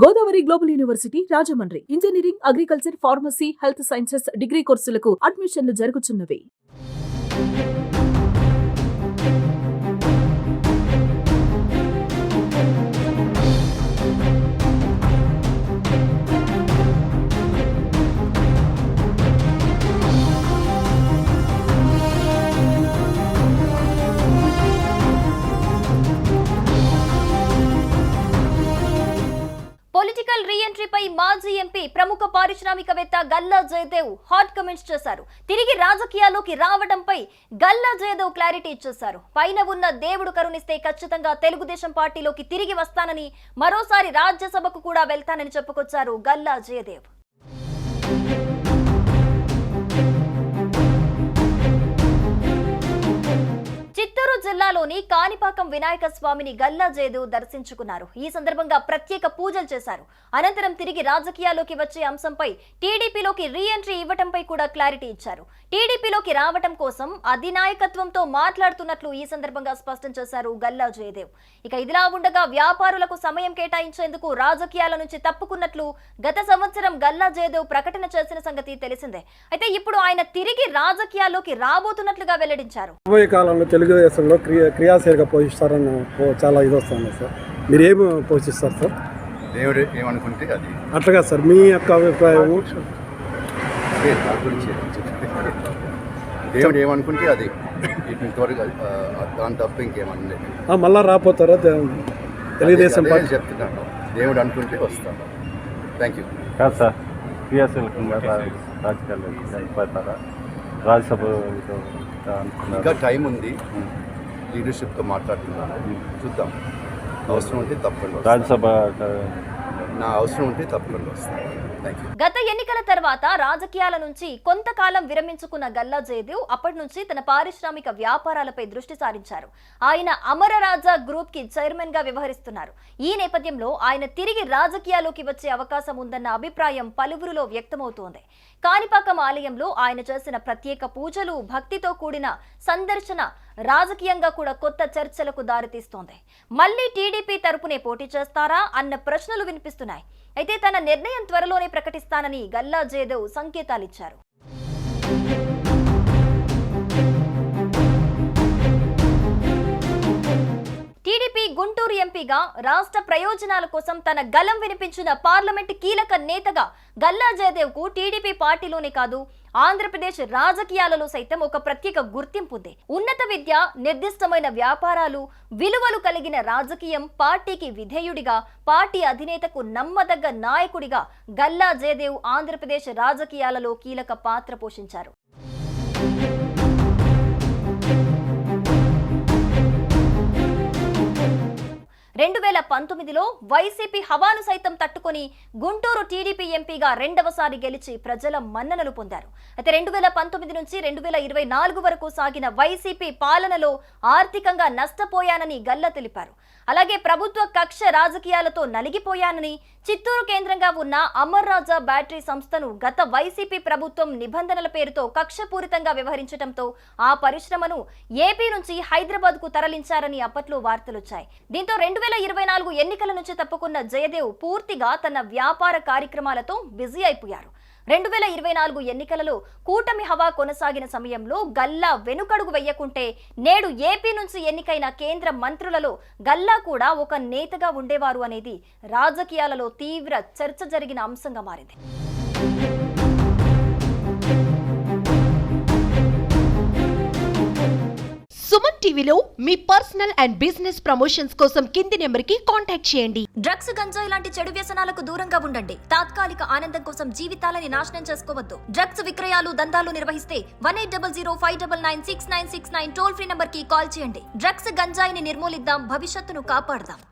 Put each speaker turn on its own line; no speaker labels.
Godavari global university Rajahmundry engineering, agriculture, pharmacy, health sciences degree కోర్సులకు అడ్మిషన్లు జరుగుతున్నవి.
Political రీఎంట్రీపై మాజీ ఎంపీ ప్రముఖ పారిశ్రామికవేత్త గల్లా జయదేవ్ హాట్ కమెంట్స్ చేశారు. తిరిగి రాజకీయాల్లోకి రావడంపై గల్లా జయదేవ్ క్లారిటీ ఇచ్చేశారు. పైన ఉన్న దేవుడు కరుణిస్తే ఖచ్చితంగా తెలుగుదేశం పార్టీలోకి తిరిగి వస్తానని, మరోసారి రాజ్యసభకు కూడా వెళ్తానని చెప్పుకొచ్చారు గల్లా జయదేవ్. చిత్తూరు జిల్లాలోని కాణిపాకం వినాయక స్వామిని గల్లా జయదేవ్ దర్శించుకున్నారు. ఈ సందర్భంగా ప్రత్యేక పూజలు చేశారు. అనంతరం తిరిగి రాజకీయాల్లోకి వచ్చే అంశంపై టీడీపీలోకి రీఎంట్రీ ఇవ్వటంపై కూడా క్లారిటీ ఇచ్చారు. టీడీపీలోకి రావటం కోసం అధినాయకత్వంతో మాట్లాడుతున్నట్లు ఈ సందర్భంగా స్పష్టం చేశారు గల్లా జయదేవ్. ఇక ఇదిలా ఉండగా వ్యాపారులకు సమయం కేటాయించేందుకు రాజకీయాల నుంచి తప్పుకున్నట్లు గత సంవత్సరం గల్లా జయదేవ్ ప్రకటన చేసిన సంగతి తెలిసిందే. అయితే ఇప్పుడు ఆయన తిరిగి రాజకీయాల్లోకి రాబోతున్నట్లుగా వెల్లడించారు.
తెలుగుదేశంలో క్రియాశీలక పోషిస్తారని చాలా ఇది వస్తుంది సార్. మీరు ఏమి పోషిస్తారు సార్?
దేవుడు ఏమనుకుంటే అది
అట్లాగా సార్. మీ యొక్క అభిప్రాయం?
దేవుడు ఏమనుకుంటే అది ఇంతవరకు దాని తప్ప ఇంకేమన్నా
మళ్ళా రాపోతారా తెలుగుదేశం పార్టీ?
చెప్తున్నాను, దేవుడు అనుకుంటే వస్తాను. Thank you.
కాదు సార్, క్రియాశీలకంగా రాజకీయాలు రాజ్యసభ
ఇంకా టైం ఉంది. లీడర్షిప్తో మాట్లాడుతున్నాను, చూద్దాం. అవసరం ఉంటే తప్పకుండా
రాజ్యసభ
నా అవసరం ఉంటే తప్పకుండా వస్తాను.
గత ఎన్నికల తర్వాత రాజకీయాల నుంచి కొంతకాలం విరమించుకున్న గల్లా జయదేవ్ అప్పటి నుంచి తన పారిశ్రామిక వ్యాపారాలపై దృష్టి సారించారు. ఆయన అమరరాజా గ్రూప్ కి చైర్మన్ గా వ్యవహరిస్తున్నారు. ఈ నేపథ్యంలో ఆయన తిరిగి రాజకీయాల్లోకి వచ్చే అవకాశం ఉందన్న అభిప్రాయం పలువురిలో వ్యక్తమవుతోంది. కాణిపాకం ఆలయంలో ఆయన చేసిన ప్రత్యేక పూజలు, భక్తితో కూడిన సందర్శన రాజకీయంగా కూడా కొత్త చర్చలకు దారితీస్తోంది. మళ్లీ టీడీపీ తరపునే పోటీ చేస్తారా అన్న ప్రశ్నలు వినిపిస్తున్నాయి. అయితే తన నిర్ణయం త్వరలోనే ప్రకటిస్తానని గల్లా జయదేవ్ సంకేతాలిచ్చారు. టీడీపీ గుంటూరు ఎంపీగా రాష్ట్ర ప్రయోజనాల కోసం తన గలం వినిపించిన పార్లమెంట్ కీలక నేతగా గల్లా జయదేవ్ కు టీడీపీ పార్టీలోనే కాదు, ఆంధ్రప్రదేశ్ రాజకీయాలలో సైతం ఒక ప్రత్యేక గుర్తింపు ఉంది. ఉన్నత విద్య, నిర్దిష్టమైన వ్యాపారాలు, విలువలు కలిగిన రాజకీయం, పార్టీకి విధేయుడిగా, పార్టీ అధినేతకు నమ్మదగ్గ నాయకుడిగా గల్లా జయదేవ్ ఆంధ్రప్రదేశ్ రాజకీయాలలో కీలక పాత్ర పోషించారు. 2019లో వైసీపీ హవాను సైతం తట్టుకొని గుంటూరు టీడీపీ ఎంపీగా రెండవసారి గెలిచి ప్రజల మన్ననలు పొందారు. అయితే 2019 నుంచి 2024 వరకు సాగిన వైసీపీ పాలనలో ఆర్థికంగా నష్టపోయానని గల్లా తెలిపారు. అలాగే ప్రభుత్వ కక్ష రాజకీయాలతో నలిగిపోయానని, చిత్తూరు కేంద్రంగా ఉన్న అమర్రాజా బ్యాటరీ సంస్థను గత వైసీపీ ప్రభుత్వం నిబంధనల పేరుతో కక్షపూరితంగా వ్యవహరించడంతో ఆ పరిశ్రమను ఏపీ నుంచి హైదరాబాద్ కు తరలించారని అప్పట్లో వార్తలొచ్చాయి. దీంతో 2024 ఎన్నికల నుంచి తప్పుకున్న జయదేవ్ పూర్తిగా తన వ్యాపార కార్యక్రమాలతో బిజీ అయిపోయారు. 2024 ఎన్నికలలో కూటమి హవా కొనసాగిన సమయంలో గల్లా వెనుకడుగు వెయ్యకుంటే నేడు ఏపీ నుంచి ఎన్నికైన కేంద్ర మంత్రులలో గల్లా కూడా ఒక నేతగా ఉండేవారు అనేది రాజకీయాలలో తీవ్ర చర్చ జరిగిన అంశంగా మారింది.
సుమన్ టీవీలో మీ పర్సనల్ అండ్ బిజినెస్ ప్రమోషన్స్ కోసం కింది నెంబర్కి కాంటాక్ట్ చేయండి.
డ్రగ్స్, గంజాయి లాంటి చెడు వ్యసనాలకు దూరంగా ఉండండి. తాత్కాలిక ఆనందం కోసం జీవితాలని నాశనం చేసుకోవద్దు. డ్రగ్స్ విక్రయాలు, దందాలు నిర్వహిస్తే 180059996969 టోల్ ఫ్రీ నంబర్ కి కాల్ చేయండి. డ్రగ్స్, గంజాయిని నిర్మూలిద్దాం, భవిష్యత్తును కాపాడదాం.